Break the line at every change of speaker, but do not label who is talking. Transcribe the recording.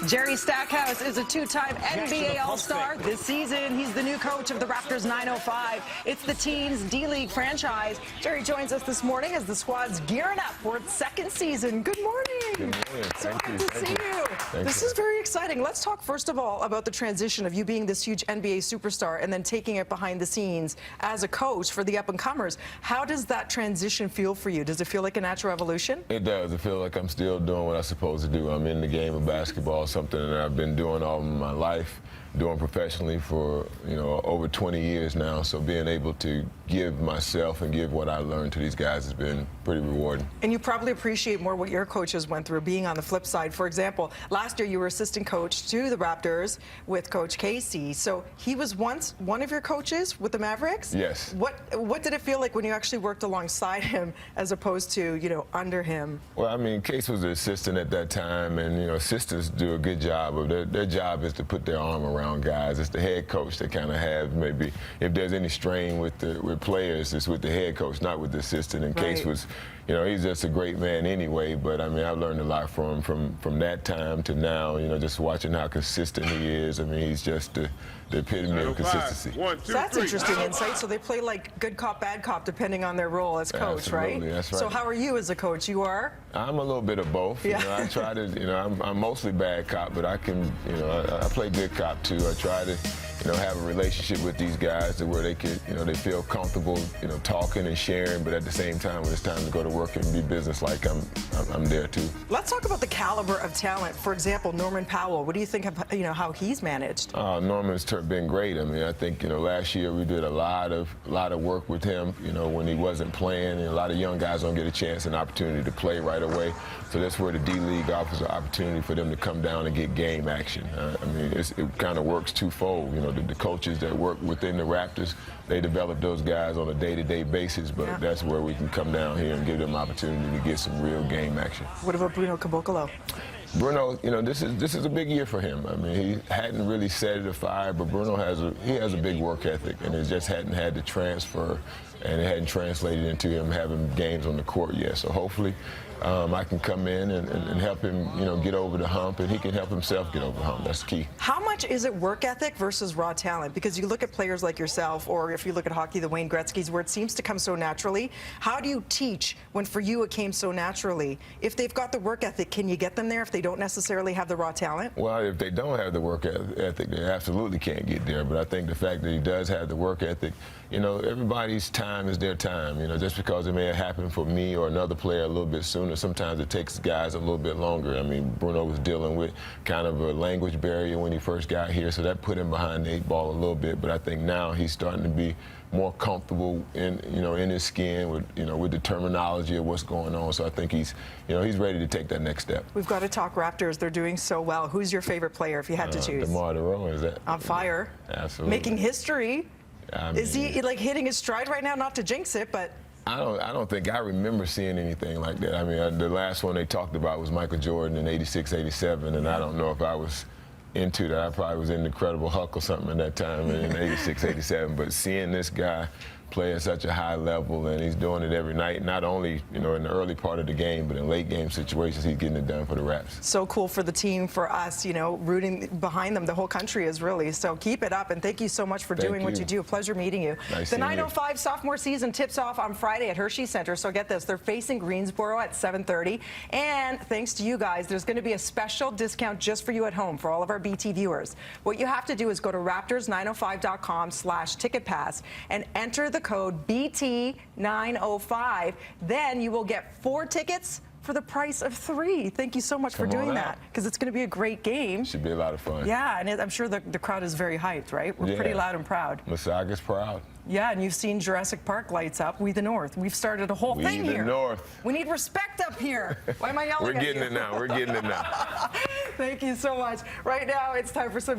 Jerry Stackhouse is a two-time NBA All-Star. This season, he's the new coach of the Raptors 905. It's the team's D-League franchise. Jerry joins us this morning as the squad's gearing up for its second season. Good morning.
Good morning.
So good to see you. This is very exciting. Let's talk first of all about the transition of you being this huge NBA superstar and then taking it behind the scenes as a coach for the up-and-comers. How does that transition feel for you? Does it feel like a natural evolution?
It does. I feel like I'm still doing what I'm supposed to do. I'm in the game of basketball, something that I've been doing all my life, doing professionally for, over 20 years now. So being able to give myself and give what I learned to these guys has been pretty rewarding.
And you probably appreciate more what your coaches went through, being on the flip side. For example, last year you were assistant coach to the Raptors with Coach Casey. So he was once one of your coaches with the Mavericks?
Yes.
What did it feel like when you actually worked alongside him as opposed to, under him?
Well, I mean, Case was the assistant at that time, and, assistants do a good job of their job is to put their arm around guys. It's the head coach that kind of have maybe, if there's any strain with players, it's with the head coach, not with the assistant. And Case was, he's just a great man anyway, but I mean, I've learned a lot from him from that time to now, just watching how consistent he is. I mean, he's just the epitome of consistency.
So that's interesting insight. So they play like good cop, bad cop, depending on their role as coach, right?
That's right.
So how are you as a coach? You are?
I'm a little bit of both.
Yeah.
I try to, I'm mostly bad cop, but I can, I play good cop too. I try to, have a relationship with these guys to where they could, they feel comfortable, talking and sharing, but at the same time, when it's time to go to work and be business-like, I'm there too.
Let's talk about the caliber of talent. For example, Norman Powell. What do you think of, how he's managed?
Norman's been great. I mean, I think, last year we did a lot of work with him, when he wasn't playing, and a lot of young guys don't get a chance and opportunity to play right away. So that's where the D-League offers an opportunity for them to come down and get game action. I mean, it kind of works twofold. The coaches that work within the Raptors, they develop those guys on a day-to-day basis, but that's where we can come down here and give them opportunity to get some real game action.
What about Bruno Caboclo?
Bruno, this is a big year for him. I mean, he hadn't really set it afire, but Bruno has a big work ethic, and it just hadn't had to transfer, and it hadn't translated into him having games on the court yet. So hopefully, I can come in and help him, get over the hump, and he can help himself get over the hump. That's key.
How much is it work ethic versus raw talent? Because you look at players like yourself, or if you look at hockey, the Wayne Gretzky's, where it seems to come so naturally. How do you teach when for you it came so naturally? If they've got the work ethic, can you get them there if they don't necessarily have the raw talent?
Well, if they don't have the work ethic, they absolutely can't get there. But I think the fact that he does have the work ethic, everybody's time is their time. Just because it may have happened for me or another player a little bit sooner, sometimes it takes guys a little bit longer. I mean, Bruno was dealing with kind of a language barrier when he first got here, so that put him behind the 8 ball a little bit. But I think now he's starting to be more comfortable in his skin with the terminology of what's going on. So I think he's ready to take that next step.
We've got to talk Raptors. They're doing so well. Who's your favorite player if you had to choose?
DeMar DeRozan, is that
on fire?
Absolutely.
Making history. I mean, is he like hitting his stride right now? Not to jinx it, but.
I don't think I remember seeing anything like that. I mean, the last one they talked about was Michael Jordan in '86, '87, and I don't know if I was into that. I probably was in Incredible Hulk or something at that time in '86, '87. But seeing this guy play at such a high level, and he's doing it every night, not only in the early part of the game, but in late game situations, he's getting it done for the Raps.
So cool for the team, for us, rooting behind them. The whole country is really. So keep it up, and thank you so much for doing what you do. Pleasure meeting you.
Nice
the 905 sophomore season tips off on Friday at Hershey Center. So get this, they're facing Greensboro at 7:30, and thanks to you guys, there's going to be a special discount just for you at home for all of our BT viewers. What you have to do is go to Raptors905.com/ticketpass and enter the code BT905. Then you will get 4 tickets for the price of 3. Thank you so much for doing that, because it's going to be a great game.
Should be a lot of fun.
Yeah, and I'm sure the crowd is very hyped, right? We're pretty loud and proud.
Mississauga's proud.
Yeah, and you've seen Jurassic Park lights up. We the North. We've started a whole thing here.
We the North.
We need respect up here. Why am I yelling at you?
We're getting it now. We're getting it now.
Thank you so much. Right now, it's time for some